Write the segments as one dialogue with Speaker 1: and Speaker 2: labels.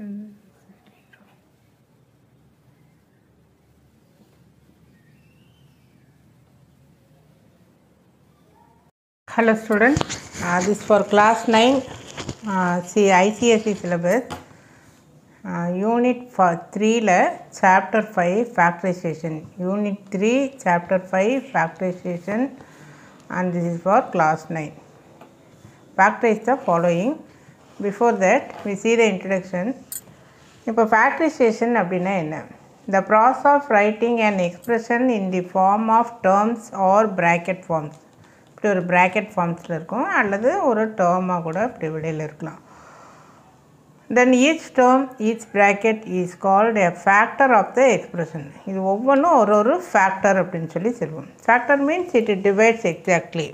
Speaker 1: Hello students, this is for class 9 ICSE syllabus unit 3 chapter 5 factorization, unit 3 chapter 5 factorization, and this is for class 9. Factorize the following. Before that we see the introduction. இப்போ factorization அப்படின்னா என்ன? The process of writing an expression in the form of terms or bracket forms. இப்படி ஒரு bracket formsல இருக்கும் அல்லது ஒரு termமாக கூட இப்படி வெளியில் இருக்கலாம். Then each term, each bracket is called a factor of the expression. இது ஒவ்வொன்றும் ஒரு factor அப்படின்னு சொல்லி சொல்லுவோம். Factor means it divides exactly.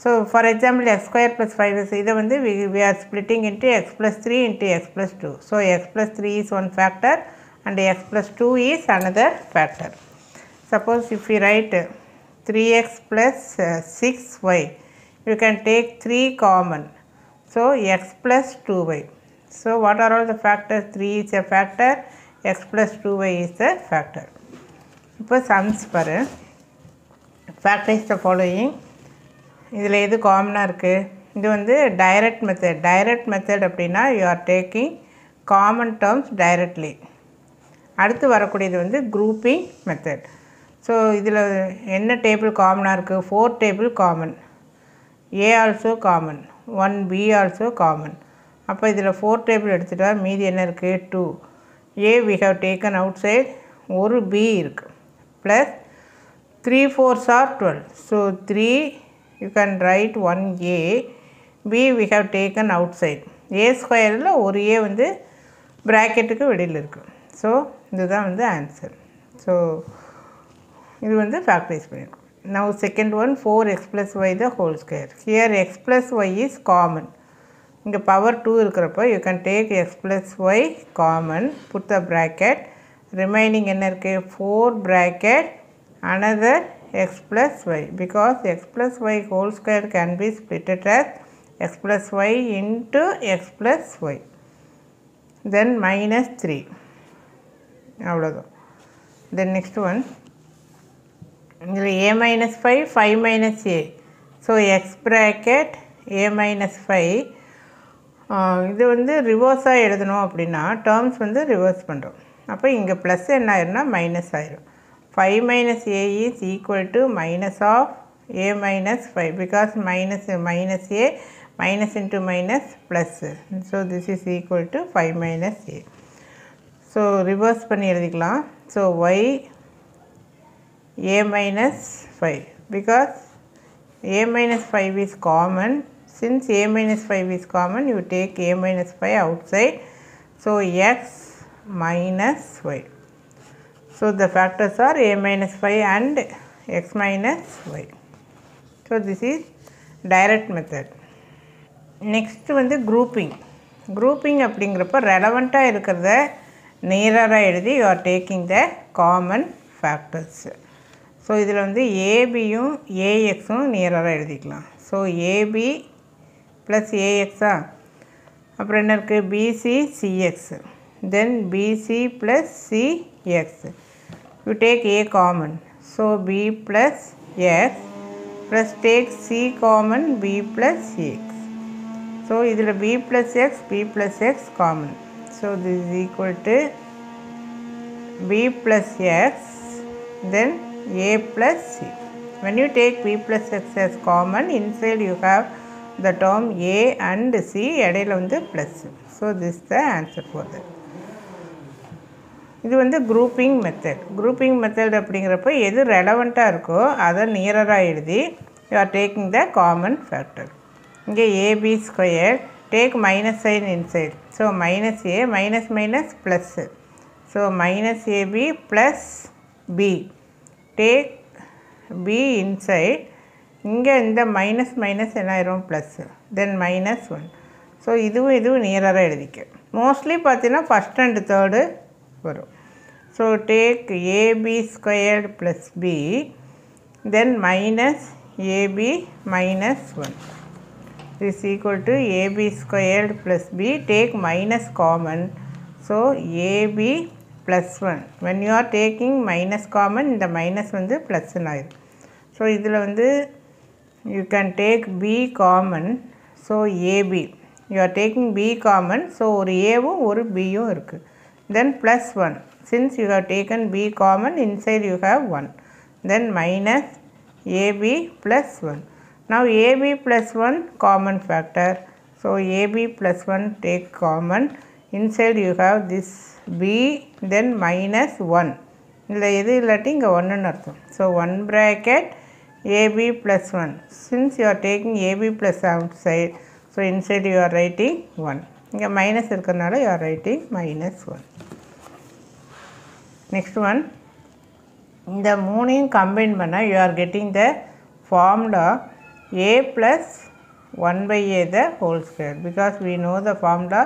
Speaker 1: So for example, x square plus 5 is இதை வந்து we are splitting into x plus 3 into x plus 2. So x plus 3 is one factor and x plus 2 is another factor. Suppose if we write 3x plus 6y, you can take 3 common. So x plus 2y. So what are all the factors? 3 is a factor, x plus 2y is a factor. இப்போ sums பாரு. Factorize the following. இதில் எது காமனாக இருக்குது? இது வந்து direct method. Direct method அப்படின்னா you are taking common terms directly. அடுத்து வரக்கூடியது வந்து குரூப்பிங் மெத்தட். ஸோ இதில் என்ன டேபிள் காமனாக இருக்குது? 4 table common, a also common, 1b also common. அப்போ இதில் 4 டேபிள் எடுத்துகிட்டா மீதி என்ன இருக்குது? 2. A we have taken outside, ஒரு பி இருக்குது, plus 3 4s are 12. So 3 you can write 1a, b we have taken outside. a ஸ்கொயரில் ஒரு a வந்து ப்ராக்கெட்டுக்கு வெளியில் இருக்குது. ஸோ இதுதான் வந்து ஆன்சர். ஸோ இது வந்து ஃபேக்டரைஸ் பண்ணியிருக்கோம். Now second one, 4x plus y the whole square. Here x plus y is common. இங்கே பவர் 2 இருக்கிறப்போ you can take x plus y common, put the bracket, remaining என்ன இருக்குது? 4 bracket another x plus y, because x plus y whole square can be splitted as x plus y into x plus y, then minus 3. அவ்வளோதான். Then next one, இதில் a minus 5, 5 minus a. So x bracket a minus 5. இது வந்து ரிவர்ஸாக எழுதணும் அப்படின்னா terms வந்து reverse பண்ணுறோம். அப்போ இங்கே ப்ளஸ் என்ன ஆயிரும்னா மைனஸ் ஆயிரும். 5 minus a is equal to minus of a minus 5, because minus a minus into minus plus. So this is equal to 5 minus a. So reverse பண்ணி எழுதிக்கலாம். So y a minus 5, because a minus 5 is common. Since a minus 5 is common, you take a minus 5 outside. So x minus y. So the factors are a minus 5 and x minus y. So this is direct method. Next வந்து grouping. Grouping அப்படிங்கிறப்ப ரெலவெண்ட்டாக இருக்கிறத நேராக எழுதி you are taking the common factors. So இதில் வந்து ஏபியும் ஏஎக்ஸும் நேராக எழுதிக்கலாம். So AB plus ஏஎக்ஸா, அப்புறம் என்ன இருக்குது? BC CX, then BC plus CX. You take a common, so b plus x plus take c common, b plus x. So இதில் b plus x common. So this is equal to b plus x, then a plus c. When you take b plus x as common, inside you have the term a and c, இடையில வந்து plus. So this is the answer for that. இது வந்து grouping method. Grouping method அப்படிங்கிறப்ப எது ரெலவெண்ட்டாக இருக்கோ அதை நியராக எழுதி you are taking the common factor. இங்கே AB square, take minus sign inside. So minus a, minus minus plus. So minus AB plus b, take b inside. இங்கே இந்த மைனஸ் மைனஸ் என்ன ஆயிரும்? ப்ளஸ்ஸு, தென் minus 1. ஸோ இதுவும் நியராக எழுதிக்க. Mostly பார்த்தீங்கன்னா first and third வரும். So take AB squared plus B, then minus AB minus 1. is equal to ab squared plus b. Take minus common. So ab plus 1. When you are taking minus common, இந்த minus வந்து plus ஆயிடும். So இதில் வந்து you can take b common. So ab. You are taking b common. So ஒரு aவும் ஒரு bயும் இருக்குது. Then plus 1. Since you have taken b common, inside you have 1. Then minus ab plus 1. Now ab plus 1 common factor. So ab plus 1 take common. Inside you have this b, then minus 1. இல்லை எது இல்லாட்டி இங்கே 1ன்னு அர்த்தம். So 1 bracket ab plus 1. Since you are taking ab plus outside, so inside you are writing 1. இங்கே minus இருக்கிறதுனால you are writing minus 1. Next one. இந்த மூணையும் combine பண்ணால் you are getting the formula a plus 1 by a the whole square, because we know the formula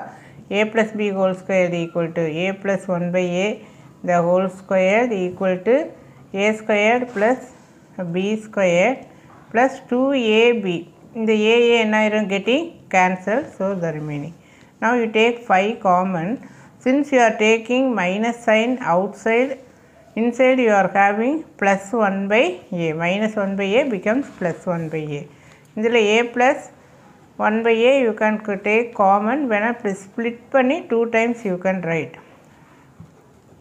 Speaker 1: a plus b whole square equal to a plus 1 by a the whole square equal to a squared plus b squared plus 2ab. In the a என்ன ஆயிரும், getting cancelled, so the remaining. Now you take 5 common. Since you are taking minus sign outside, inside you are having plus 1 by a. Minus 1 by a becomes plus 1 by a. இதில் a plus 1 by a you can take common. When I split பண்ணி 2 times you can write.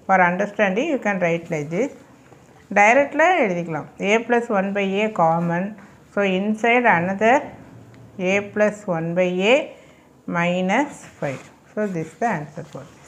Speaker 1: For understanding you can write like this. Directly எழுதிக்கலாம். a plus 1 by a common. So inside another a plus 1 by a minus 5. So this is the answer for it.